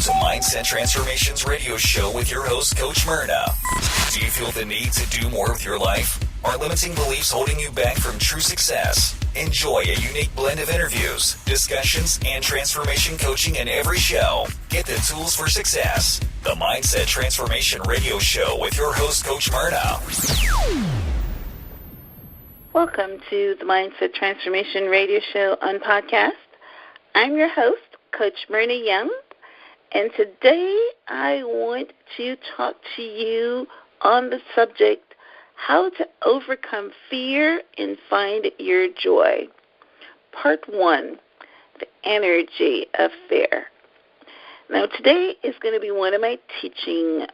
to Mindset Transformations Radio Show with your host, Coach Myrna. Do you feel the need to do more with your life? Are limiting beliefs holding you back from true success? Enjoy a unique blend of interviews, discussions, and transformation coaching in every show. Get the tools for success. The Mindset Transformation Radio Show with your host, Coach Myrna. Welcome to the Mindset Transformation Radio Show on podcast. I'm your host, Coach Myrna Young, and today I want to talk to you on the subject, how to overcome fear and find your joy. Part 1, the energy of fear. Now, today is going to be one of my teaching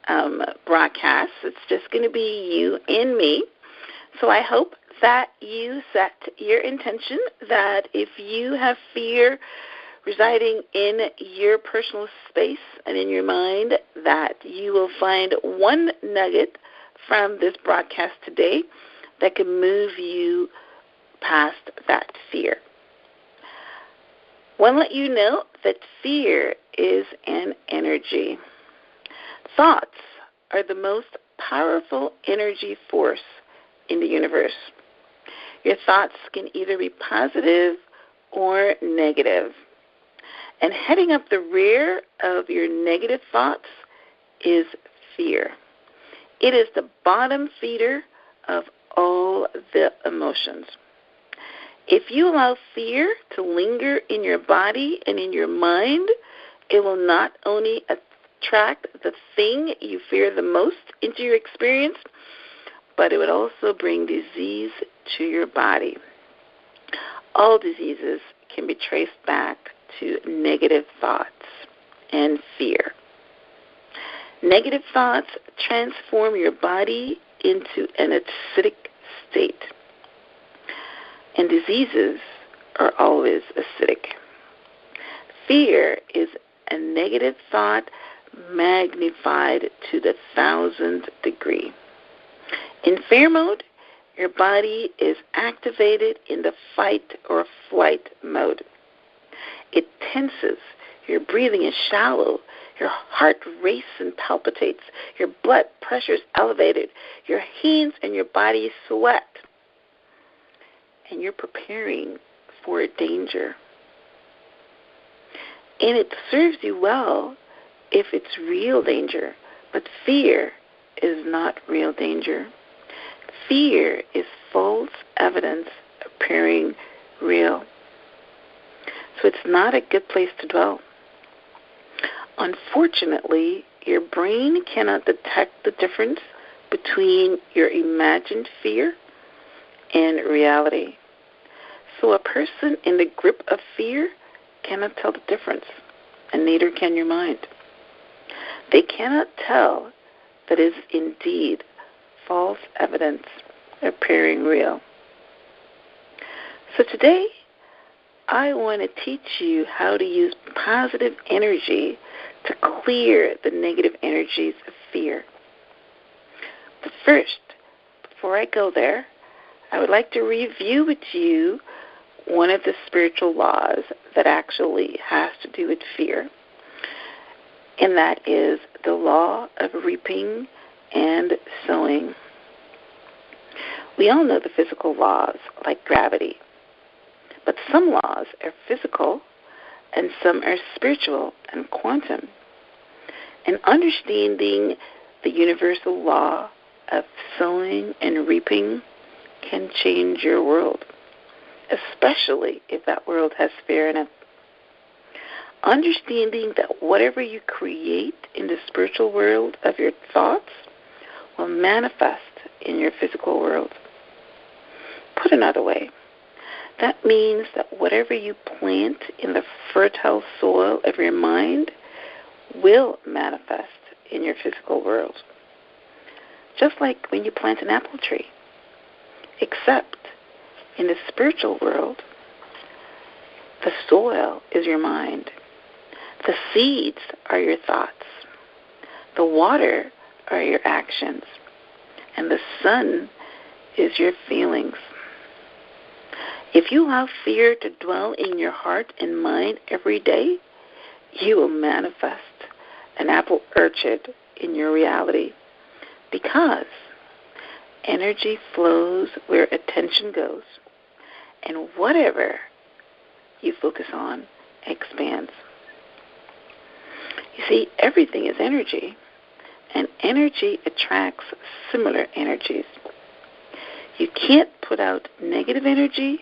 broadcasts. It's just going to be you and me. So I hope that you set your intention that if you have fear residing in your personal space and in your mind, that you will find one nugget from this broadcast today that can move you past that fear. I want to let you know that fear is an energy. Thoughts are the most powerful energy force in the universe. Your thoughts can either be positive or negative. And heading up the rear of your negative thoughts is fear. It is the bottom feeder of all the emotions. If you allow fear to linger in your body and in your mind, it will not only attract the thing you fear the most into your experience, but it would also bring disease to your body. All diseases can be traced back to negative thoughts and fear. Negative thoughts transform your body into an acidic state. And diseases are always acidic. Fear is a negative thought magnified to the 1,000th degree. In fear mode, your body is activated in the fight or flight mode. It tenses, your breathing is shallow, your heart races and palpitates, your blood pressure is elevated, your hands and your body sweat, and you're preparing for danger. And it serves you well if it's real danger, but fear is not real danger. Fear is false evidence appearing real. So it's not a good place to dwell. Unfortunately, your brain cannot detect the difference between your imagined fear and reality. So a person in the grip of fear cannot tell the difference, and neither can your mind. They cannot tell that it is indeed false evidence appearing real. So today, I want to teach you how to use positive energy to clear the negative energies of fear. But first, before I go there, I would like to review with you one of the spiritual laws that actually has to do with fear, and that is the law of reaping and sowing. We all know the physical laws like gravity, but some laws are physical and some are spiritual and quantum. And understanding the universal law of sowing and reaping can change your world, especially if that world has fear in it. Understanding that whatever you create in the spiritual world of your thoughts will manifest in your physical world. Put another way, that means that whatever you plant in the fertile soil of your mind will manifest in your physical world. Just like when you plant an apple tree. Except in the spiritual world, the soil is your mind. The seeds are your thoughts. The water are your actions. And the sun is your feelings. If you allow fear to dwell in your heart and mind every day, you will manifest an apple orchard in your reality, because energy flows where attention goes, and whatever you focus on expands. You see, everything is energy, and energy attracts similar energies. You can't put out negative energy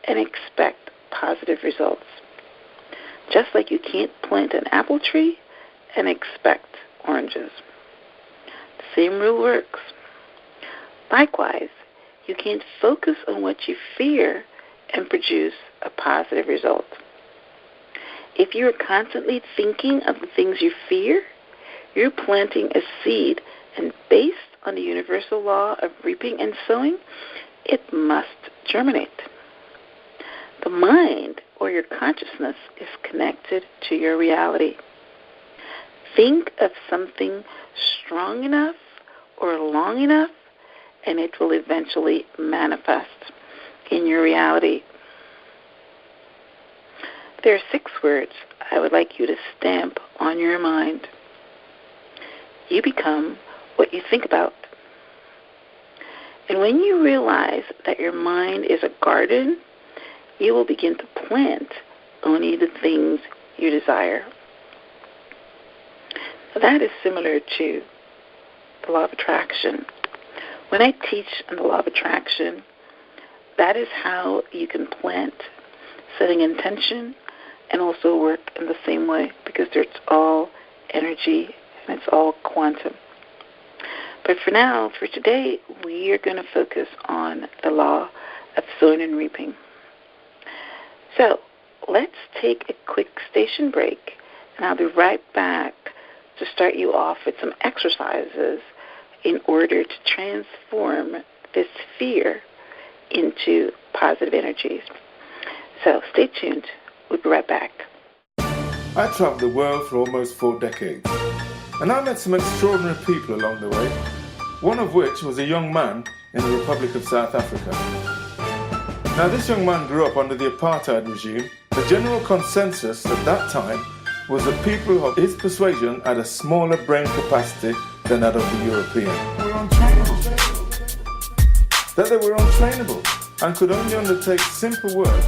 and expect positive results. Just like you can't plant an apple tree and expect oranges. The same rule works. Likewise, you can't focus on what you fear and produce a positive result. If you are constantly thinking of the things you fear, you're planting a seed, and based on the universal law of reaping and sowing, it must germinate. The mind, or your consciousness, is connected to your reality. Think of something strong enough or long enough, and it will eventually manifest in your reality. There are 6 words I would like you to stamp on your mind. You become what you think about. And when you realize that your mind is a garden, you will begin to plant only the things you desire. That is similar to the law of attraction. When I teach on the law of attraction, that is how you can plant, setting intention, and also work in the same way, because it's all energy and it's all quantum. But for now, for today, we are going to focus on the law of sowing and reaping. So let's take a quick station break, and I'll be right back to start you off with some exercises in order to transform this fear into positive energies. So stay tuned. We'll be right back. I traveled the world for almost 4 decades, and I met some extraordinary people along the way, one of which was a young man in the Republic of South Africa. Now, this young man grew up under the apartheid regime. The general consensus at that time was that people of his persuasion had a smaller brain capacity than that of the European. They were untrainable. That they were untrainable and could only undertake simple work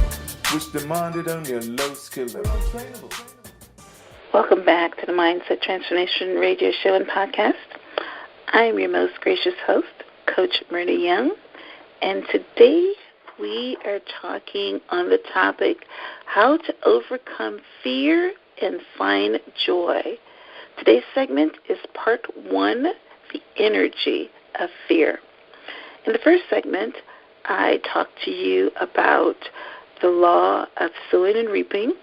which demanded only a low skill level. Welcome back to the Mindset Transformation Radio Show and Podcast. I am your most gracious host, Coach Myrna Young, and today we are talking on the topic, how to overcome fear and find joy. Today's segment is part 1, the energy of fear. In the first segment, I talked to you about the law of sowing and reaping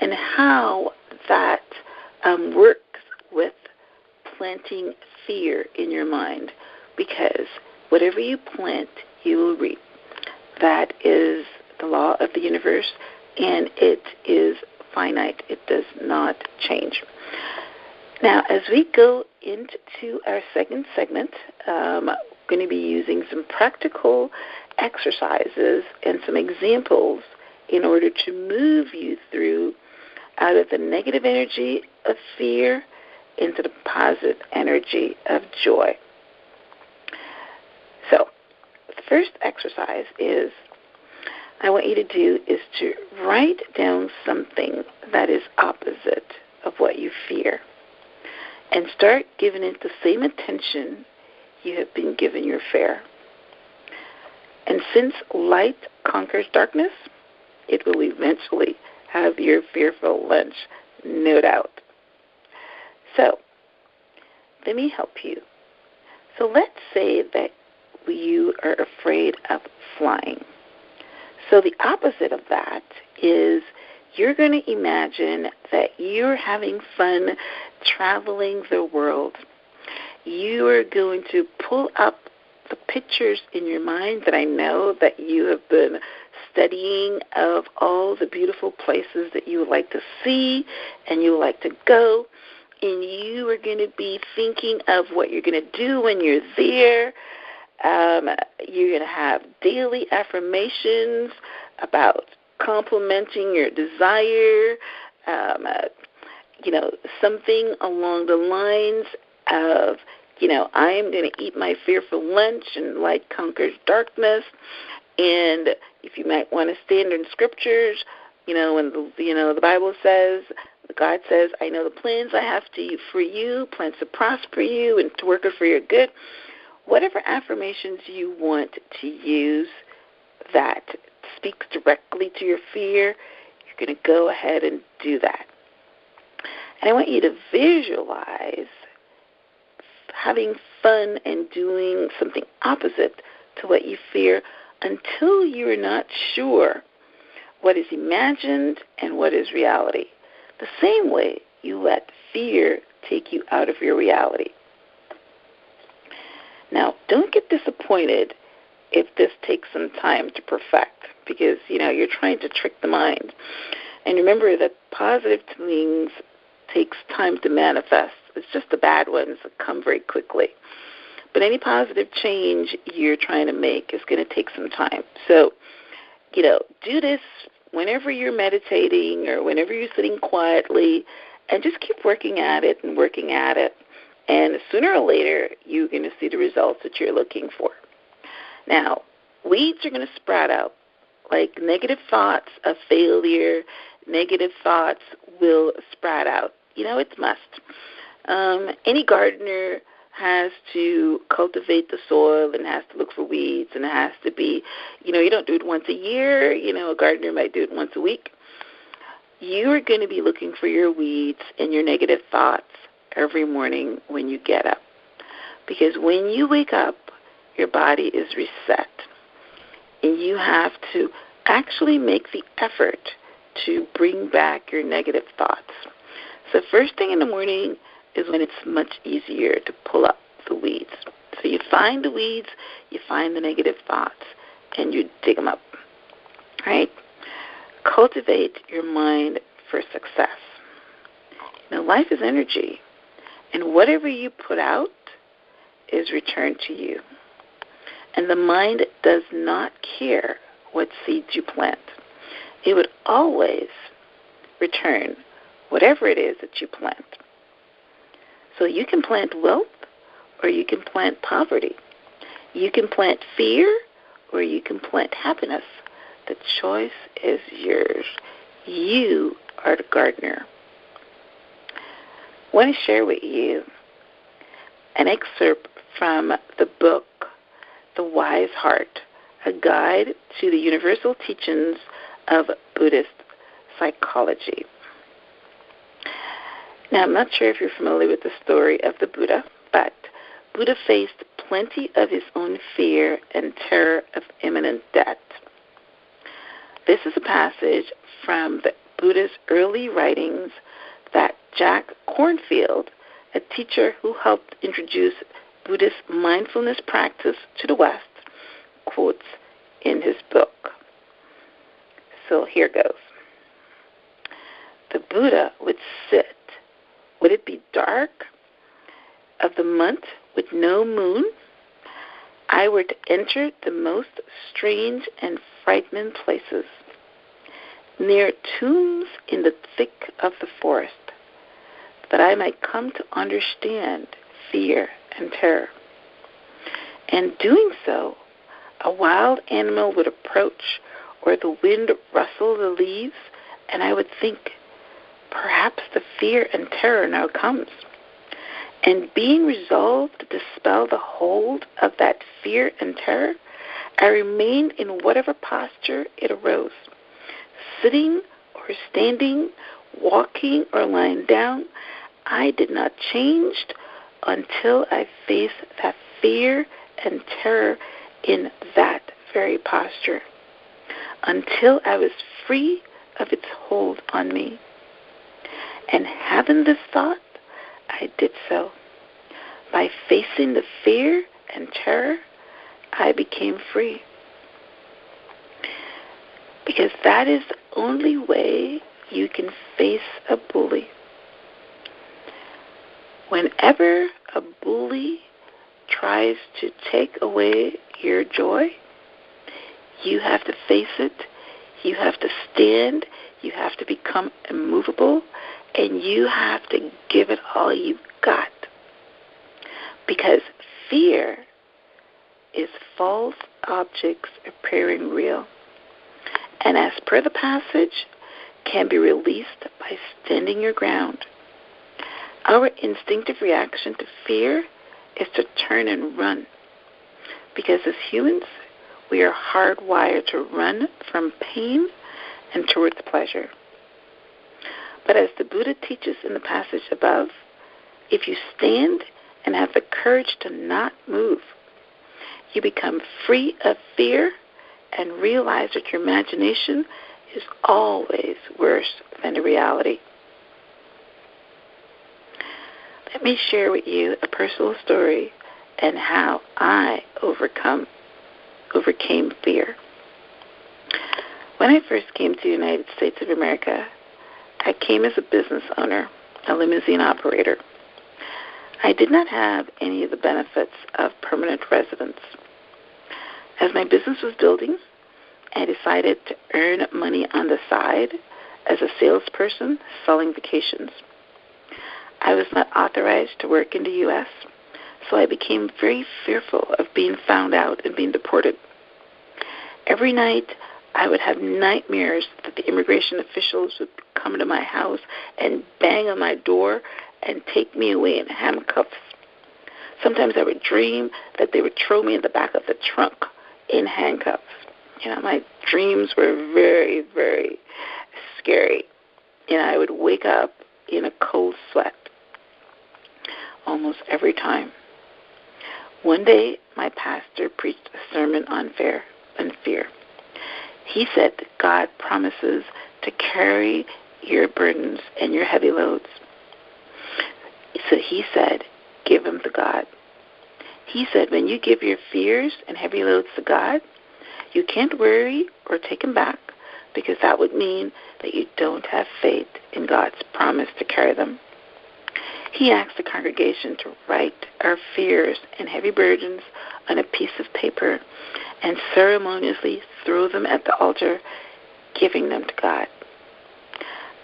and how that works with planting fear in your mind, because whatever you plant, you will reap. That is the law of the universe, and it is finite. It does not change. Now, as we go into our second segment, I'm going to be using some practical exercises and some examples in order to move you through out of the negative energy of fear into the positive energy of joy. So, the first exercise I want you to do is to write down something that is opposite of what you fear and start giving it the same attention you have been giving your fear. And since light conquers darkness, it will eventually have your fearful lunch, no doubt. So, let me help you. So let's say that you are afraid of flying. So the opposite of that is you're going to imagine that you're having fun traveling the world. You are going to pull up the pictures in your mind that I know that you have been studying of all the beautiful places that you would like to see and you would like to go. And you are going to be thinking of what you're going to do when you're there. You're going to have daily affirmations about complimenting your desire. something along the lines of, I am going to eat my fear for lunch, and light conquers darkness. And if you might want to stand in scriptures, when the Bible says, God says, I know the plans I have for you, plans to prosper you and to work for your good. Whatever affirmations you want to use that speaks directly to your fear, you're going to go ahead and do that. And I want you to visualize having fun and doing something opposite to what you fear until you're not sure what is imagined and what is reality. The same way you let fear take you out of your reality. Now, don't get disappointed if this takes some time to perfect, because, you're trying to trick the mind. And remember that positive things takes time to manifest. It's just the bad ones that come very quickly. But any positive change you're trying to make is going to take some time. So, do this whenever you're meditating or whenever you're sitting quietly, and just keep working at it and working at it. And sooner or later, you're going to see the results that you're looking for. Now, weeds are going to sprout out. Like negative thoughts of failure, negative thoughts will sprout out. It's must. Any gardener has to cultivate the soil and has to look for weeds, and it has to be, you don't do it once a year. A gardener might do it once a week. You are going to be looking for your weeds and your negative thoughts every morning when you get up. Because when you wake up, your body is reset. And you have to actually make the effort to bring back your negative thoughts. So first thing in the morning is when it's much easier to pull up the weeds. So you find the weeds, you find the negative thoughts, and you dig them up. All right? Cultivate your mind for success. Life is energy, and whatever you put out is returned to you. And the mind does not care what seeds you plant. It would always return whatever it is that you plant. So you can plant wealth or you can plant poverty. You can plant fear or you can plant happiness. The choice is yours. You are the gardener. I want to share with you an excerpt from the book, The Wise Heart, a guide to the universal teachings of Buddhist psychology. Now, I'm not sure if you're familiar with the story of the Buddha, but Buddha faced plenty of his own fear and terror of imminent death. This is a passage from the Buddha's early writings that Jack Kornfield, a teacher who helped introduce Buddhist mindfulness practice to the West, quotes in his book. So here goes. The Buddha would sit. Would it be dark of the month with no moon? I were to enter the most strange and frightening places, near tombs in the thick of the forest, that I might come to understand fear and terror. And doing so, a wild animal would approach, or the wind rustle the leaves, and I would think, perhaps the fear and terror now comes. And being resolved to dispel the hold of that fear and terror, I remained in whatever posture it arose, sitting or standing, walking or lying down. I did not change until I faced that fear and terror in that very posture, until I was free of its hold on me. And having this thought, I did so. By facing the fear and terror, I became free. Because that is the only way you can face a bully. Whenever a bully tries to take away your joy, you have to face it. You have to stand. You have to become immovable. And you have to give it all you've got. Because fear is false objects appearing real. And as per the passage, can be released by standing your ground. Our instinctive reaction to fear is to turn and run. Because as humans, we are hardwired to run from pain and towards pleasure. But as the Buddha teaches in the passage above, if you stand and have the courage to not move, you become free of fear and realize that your imagination is always worse than the reality. Let me share with you a personal story and how I overcame fear. When I first came to the United States of America, I came as a business owner, a limousine operator. I did not have any of the benefits of permanent residence. As my business was building, I decided to earn money on the side as a salesperson selling vacations. I was not authorized to work in the U.S., so I became very fearful of being found out and being deported. Every night, I would have nightmares that the immigration officials would come to my house and bang on my door and take me away in handcuffs. Sometimes I would dream that they would throw me in the back of the trunk in handcuffs. My dreams were very, very scary. I would wake up in a cold sweat almost every time. One day, my pastor preached a sermon on fear. He said that God promises to carry your burdens and your heavy loads. So he said, give them to God. He said, when you give your fears and heavy loads to God, you can't worry or take them back, because that would mean that you don't have faith in God's promise to carry them. He asked the congregation to write our fears and heavy burdens on a piece of paper and ceremoniously throw them at the altar, giving them to God.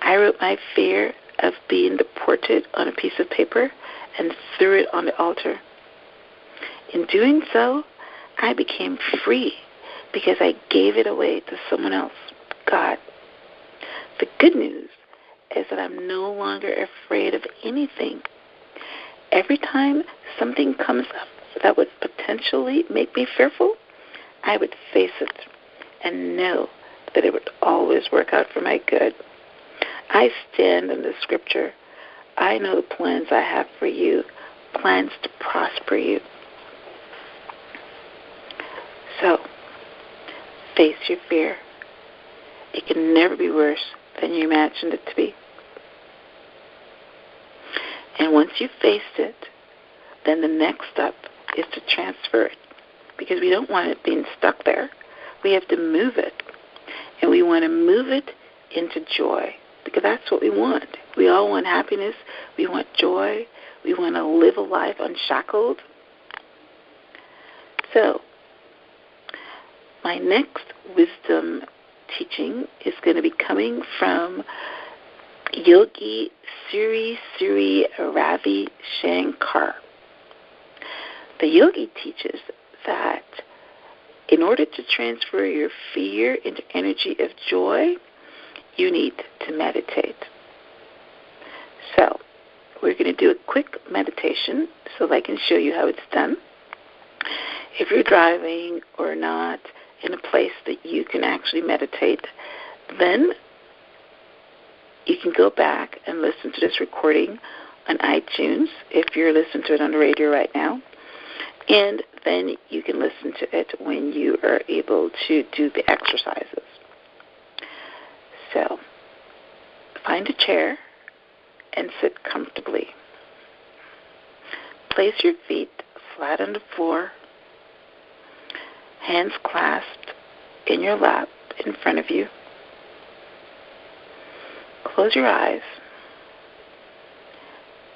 I wrote my fear of being deported on a piece of paper and threw it on the altar. In doing so, I became free because I gave it away to someone else, God. The good news is that I'm no longer afraid of anything. Every time something comes up that would potentially make me fearful, I would face it and know that it would always work out for my good. I stand in the scripture. I know the plans I have for you, plans to prosper you. So, face your fear. It can never be worse than you imagined it to be. And once you've faced it, then the next step is to transfer it, because we don't want it being stuck there. We have to move it, and we want to move it into joy, because that's what we want. We all want happiness. We want joy. We want to live a life unshackled. So, my next wisdom teaching is going to be coming from Yogi Sri Ravi Shankar. The yogi teaches that in order to transfer your fear into energy of joy, you need to meditate. So, we're going to do a quick meditation so that I can show you how it's done. If you're driving or not in a place that you can actually meditate, then you can go back and listen to this recording on iTunes if you're listening to it on the radio right now. And then you can listen to it when you are able to do the exercises. So, find a chair and sit comfortably. Place your feet flat on the floor, hands clasped in your lap in front of you. Close your eyes.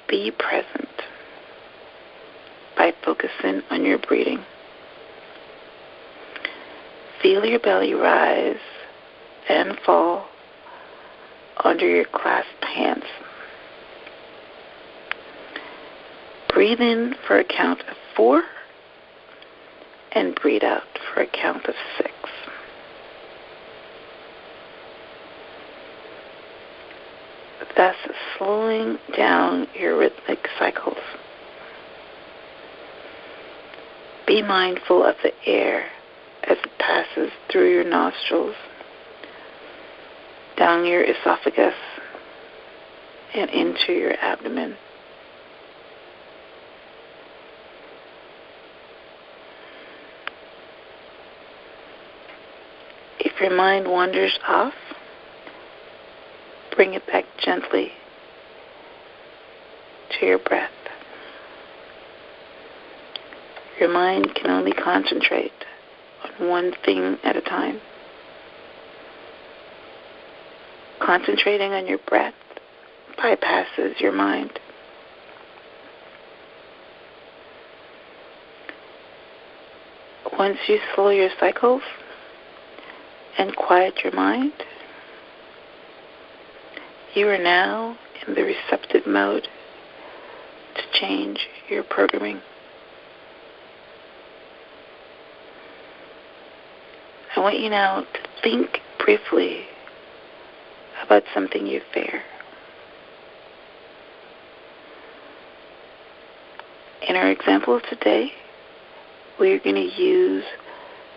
Be present by focusing on your breathing. Feel your belly rise and fall under your clasped hands. Breathe in for a count of 4 and breathe out for a count of 6. Thus slowing down your rhythmic cycles. Be mindful of the air as it passes through your nostrils, down your esophagus, and into your abdomen. If your mind wanders off, bring it back gently to your breath. Your mind can only concentrate on one thing at a time. Concentrating on your breath bypasses your mind. Once you slow your cycles and quiet your mind, you are now in the receptive mode to change your programming. I want you now to think briefly about something you fear. In our example today, we are going to use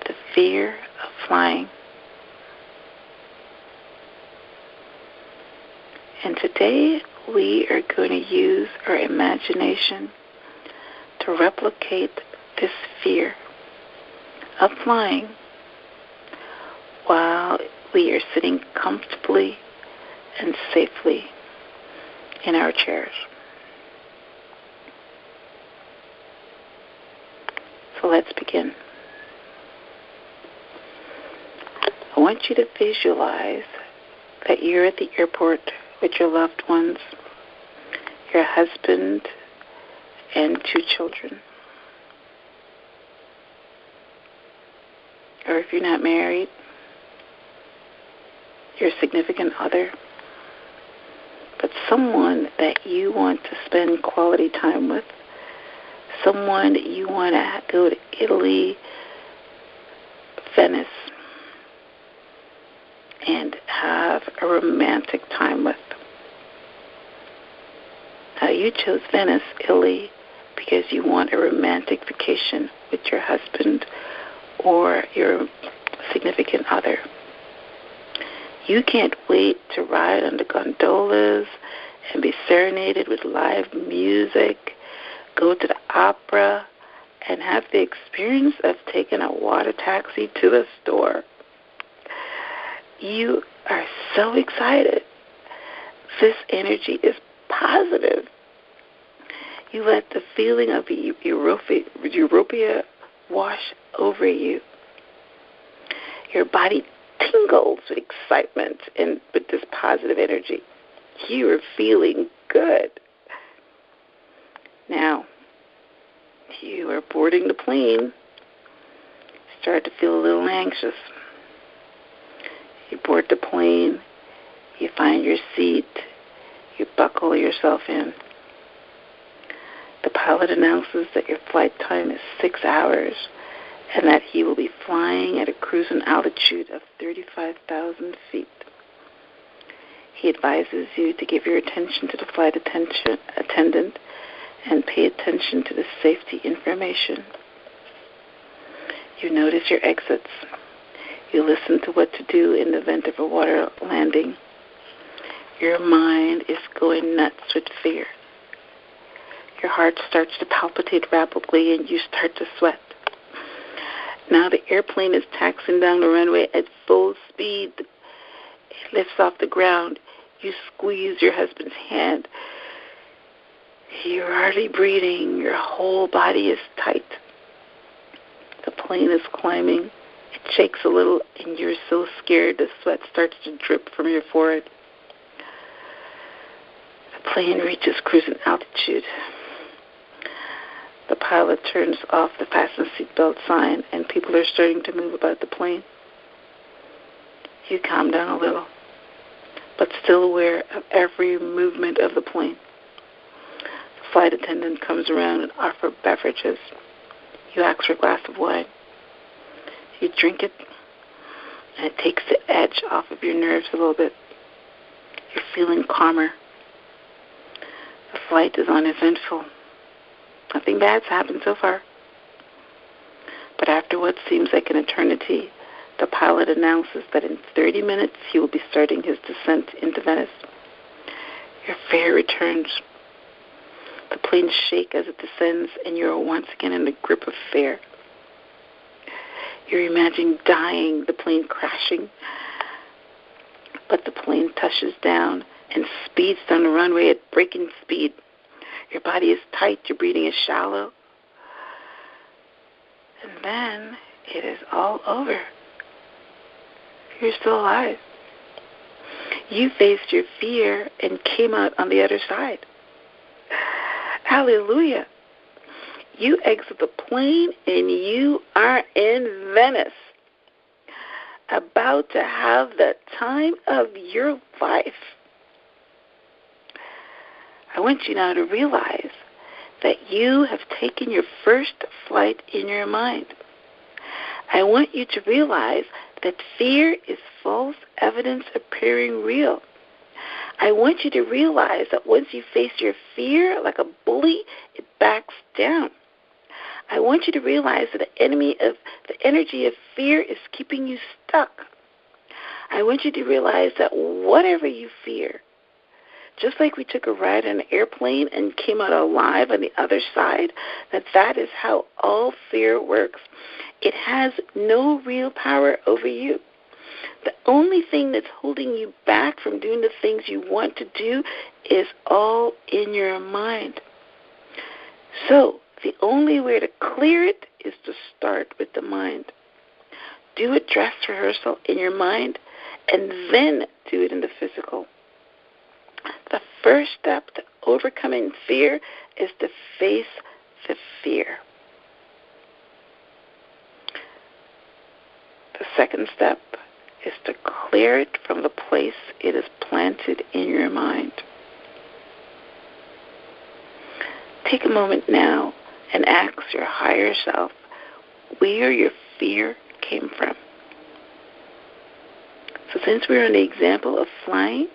the fear of flying. And today we are going to use our imagination to replicate this fear of flying while we are sitting comfortably and safely in our chairs. So let's begin. I want you to visualize that you're at the airport with your loved ones, your husband, and 2 children. Or if you're not married, your significant other, but someone that you want to spend quality time with, someone that you want to go to Italy, Venice, and have a romantic time with. Now, you chose Venice, Italy, because you want a romantic vacation with your husband or your significant other. You can't wait to ride on the gondolas and be serenaded with live music, go to the opera, and have the experience of taking a water taxi to the store. You are so excited. This energy is positive. You let the feeling of Europea wash over you. Your body tingles with excitement and with this positive energy. You are feeling good. Now, you are boarding the plane. Start to feel a little anxious. You board the plane. You find your seat. You buckle yourself in. The pilot announces that your flight time is 6 hours and that he will be flying at a cruising altitude of 35,000 feet. He advises you to give your attention to the flight attendant and pay attention to the safety information. You notice your exits. You listen to what to do in the event of a water landing. Your mind is going nuts with fear. Your heart starts to palpitate rapidly and you start to sweat. Now the airplane is taxiing down the runway at full speed. It lifts off the ground. You squeeze your husband's hand. You're hardly breathing. Your whole body is tight. The plane is climbing. It shakes a little, and you're so scared the sweat starts to drip from your forehead. The plane reaches cruising altitude. The pilot turns off the fasten seatbelt sign, and people are starting to move about the plane. You calm down a little, but still aware of every movement of the plane. Flight attendant comes around and offers beverages. You ask for a glass of wine. You drink it, and it takes the edge off of your nerves a little bit. You're feeling calmer. The flight is uneventful. Nothing bad's happened so far. But after what seems like an eternity, the pilot announces that in 30 minutes he will be starting his descent into Venice. Your fear returns. The planes shake as it descends, and you're once again in the grip of fear. You're imagining dying, the plane crashing. But the plane touches down and speeds down the runway at breaking speed. Your body is tight, your breathing is shallow. And then it is all over. You're still alive. You faced your fear and came out on the other side. Hallelujah. You exit the plane and you are in Venice, about to have the time of your life. I want you now to realize that you have taken your first flight in your mind. I want you to realize that fear is false evidence appearing real. I want you to realize that once you face your fear like a bully, it backs down. I want you to realize that the energy of fear is keeping you stuck. I want you to realize that whatever you fear, just like we took a ride on an airplane and came out alive on the other side, that is how all fear works. It has no real power over you. The only thing that's holding you back from doing the things you want to do is all in your mind. So, the only way to clear it is to start with the mind. Do a dress rehearsal in your mind and then do it in the physical. The first step to overcoming fear is to face the fear. The second step is to clear it from the place it is planted in your mind. Take a moment now and ask your higher self where your fear came from. So since we're on the example of flying,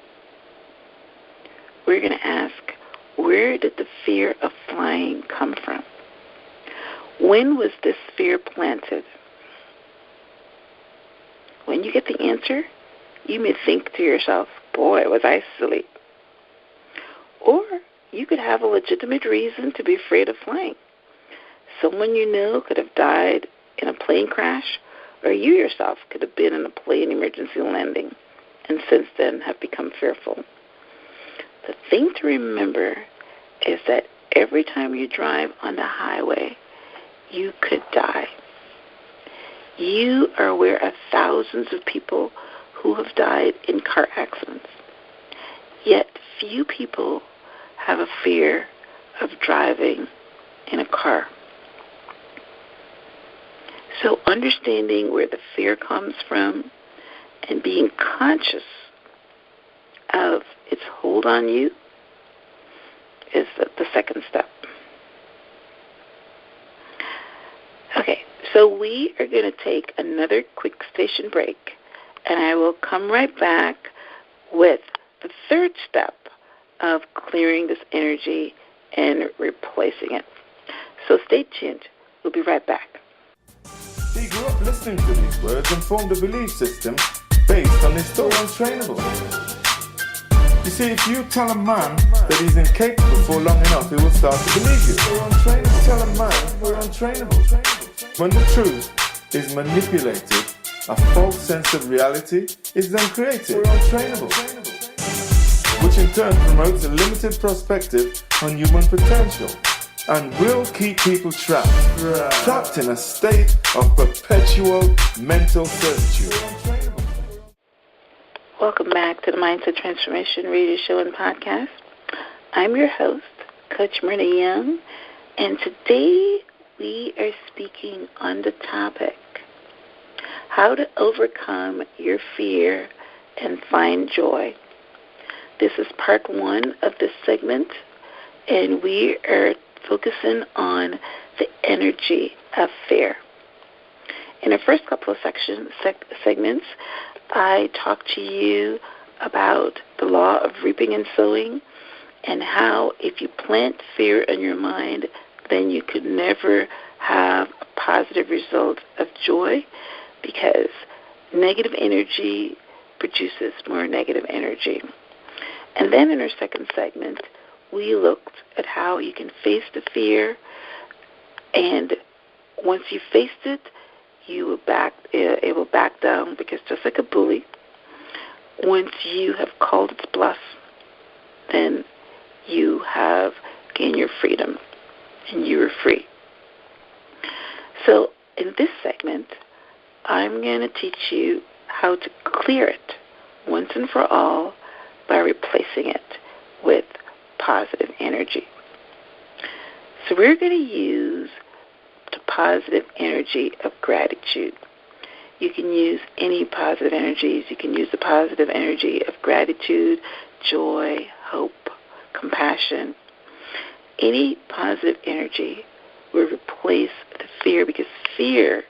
we're going to ask, where did the fear of flying come from? When was this fear planted? When you get the answer, you may think to yourself, boy, was I silly. Or you could have a legitimate reason to be afraid of flying. Someone you know could have died in a plane crash, or you yourself could have been in a plane emergency landing and since then have become fearful. The thing to remember is that every time you drive on the highway, you could die. You are aware of thousands of people who have died in car accidents. Yet few people have a fear of driving in a car. So understanding where the fear comes from and being conscious of its hold on you is the second step. Okay, so we are going to take another quick station break, and I will come right back with the third step of clearing this energy and replacing it. So stay tuned. We'll be right back. He grew up listening to these words and formed a belief system based on his thought untrainable. You see, if you tell a man that he's incapable for long enough, he will start to believe you. We're untrainable. Tell a man we're untrainable. When the truth is manipulated, a false sense of reality is then created. We're untrainable. Which in turn promotes a limited perspective on human potential and will keep people trapped in a state of perpetual mental servitude. Welcome back to the Mindset Transformation Radio Show and Podcast. I'm your host, Coach Myrna Young, and today we are speaking on the topic, how to overcome your fear and find joy. This is part one of this segment, and we are focusing on the energy of fear. In the first couple of segments, I talked to you about the law of reaping and sowing, and how if you plant fear in your mind, then you could never have a positive result of joy, because negative energy produces more negative energy. And then in our second segment, we looked at how you can face the fear, and once you faced it, it will back down, because just like a bully, once you have called its bluff, then you have gained your freedom and you are free. So in this segment, I'm going to teach you how to clear it once and for all by replacing it with positive energy. So we're going to use the positive energy of gratitude. You can use any positive energies. You can use the positive energy of gratitude, joy, hope, compassion. Any positive energy will replace the fear, because fear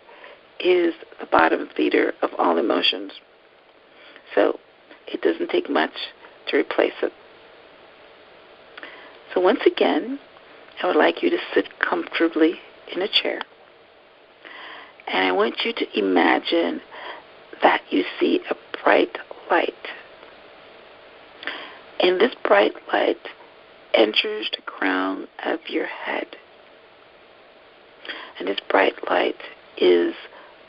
is the bottom feeder of all emotions. So it doesn't take much to replace it. So once again, I would like you to sit comfortably in a chair. And I want you to imagine that you see a bright light. And this bright light enters the crown of your head. And this bright light is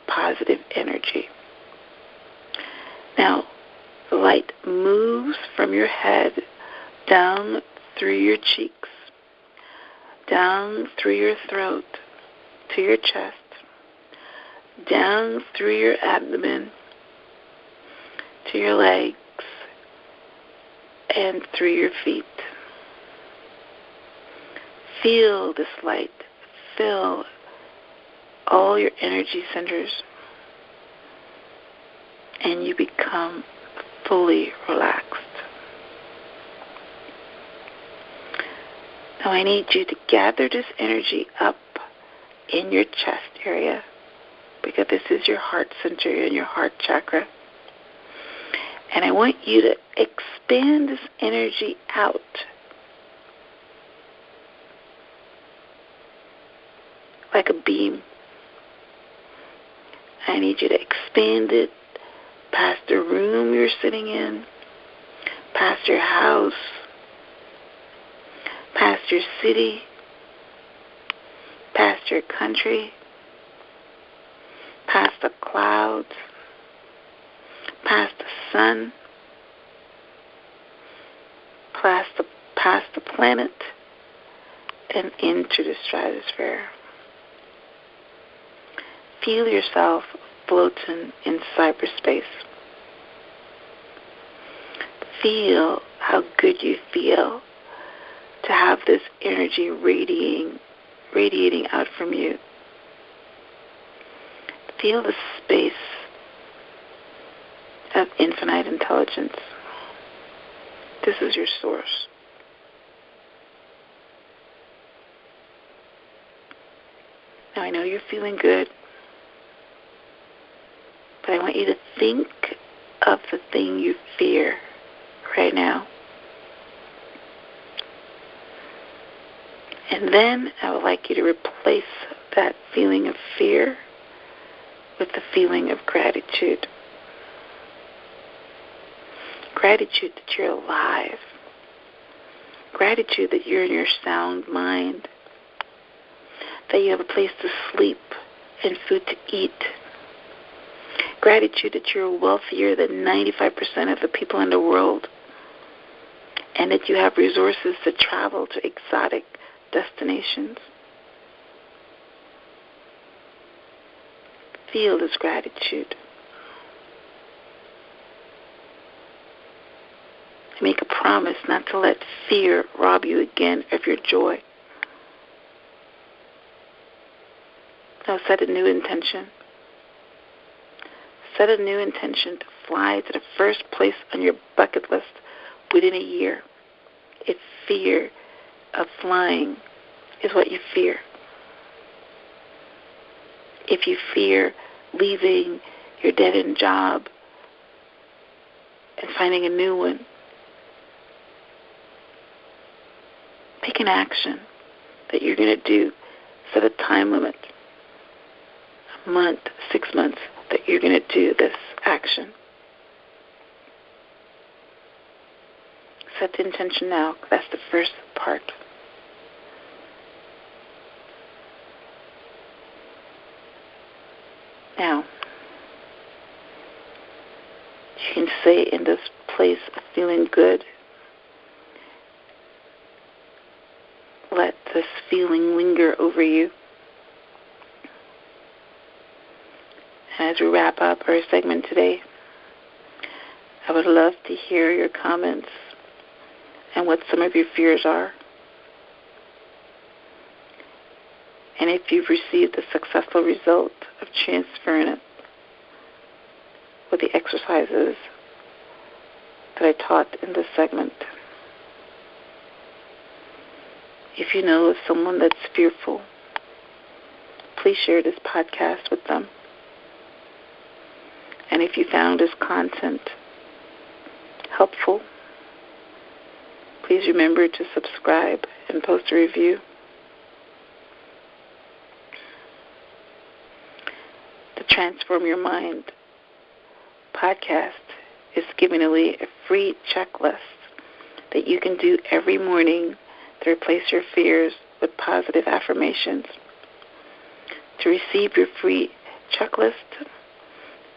positive energy. Now, the light moves from your head down through your cheeks, down through your throat, to your chest, down through your abdomen, to your legs, and through your feet. Feel this light. Fill all your energy centers, and you become fully relaxed. Now I need you to gather this energy up in your chest area, because this is your heart center and your heart chakra. And I want you to expand this energy out like a beam. I need you to expand it past the room you're sitting in, past your house, past your city, past your country, past the clouds, past the sun, past the planet, and into the stratosphere. Feel yourself floating in cyberspace. Feel how good you feel to have this energy radiating out from you. Feel the space of infinite intelligence. This is your source. Now I know you're feeling good, but I want you to think of the thing you fear right now. And then I would like you to replace that feeling of fear with the feeling of gratitude. Gratitude that you're alive. Gratitude that you're in your sound mind. That you have a place to sleep and food to eat. Gratitude that you're wealthier than 95% of the people in the world. And that you have resources to travel to exotic destinations. Feel this gratitude. Make a promise not to let fear rob you again of your joy. Now set a new intention. Set a new intention to fly to the first place on your bucket list within a year. If fear of flying is what you fear. If you fear leaving your dead-end job and finding a new one, pick an action that you're going to do. Set a time limit, a month, 6 months, that you're going to do this action. Set the intention now. That's the first part. Now, you can stay in this place of feeling good. Let this feeling linger over you. As we wrap up our segment today, I would love to hear your comments and what some of your fears are. And if you've received a successful result of transferring it with the exercises that I taught in this segment. If you know of someone that's fearful, please share this podcast with them. And if you found this content helpful, please remember to subscribe and post a review. The Transform Your Mind podcast is giving away a free checklist that you can do every morning to replace your fears with positive affirmations. To receive your free checklist,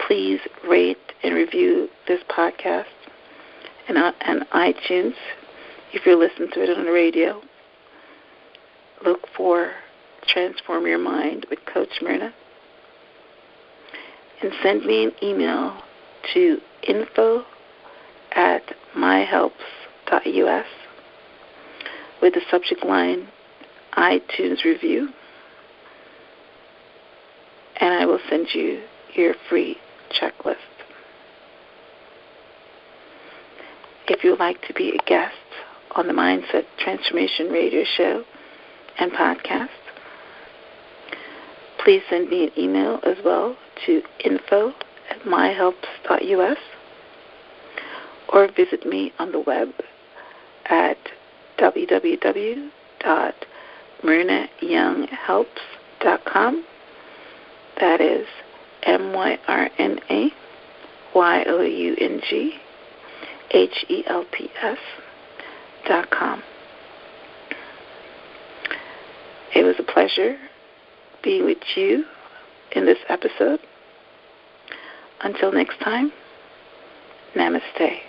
please rate and review this podcast and on iTunes. If you're listening to it on the radio, look for Transform Your Mind with Coach Myrna. And send me an email to info@myhelps.us with the subject line iTunes review, and I will send you your free checklist. If you would like to be a guest on the Mindset Transformation Radio Show and podcast, please send me an email as well to info@myhelps.us or visit me on the web at www.myrnayounghelps.com. That is MYRNAYOUNGHELPS.com. It was a pleasure being with you in this episode. Until next time, namaste.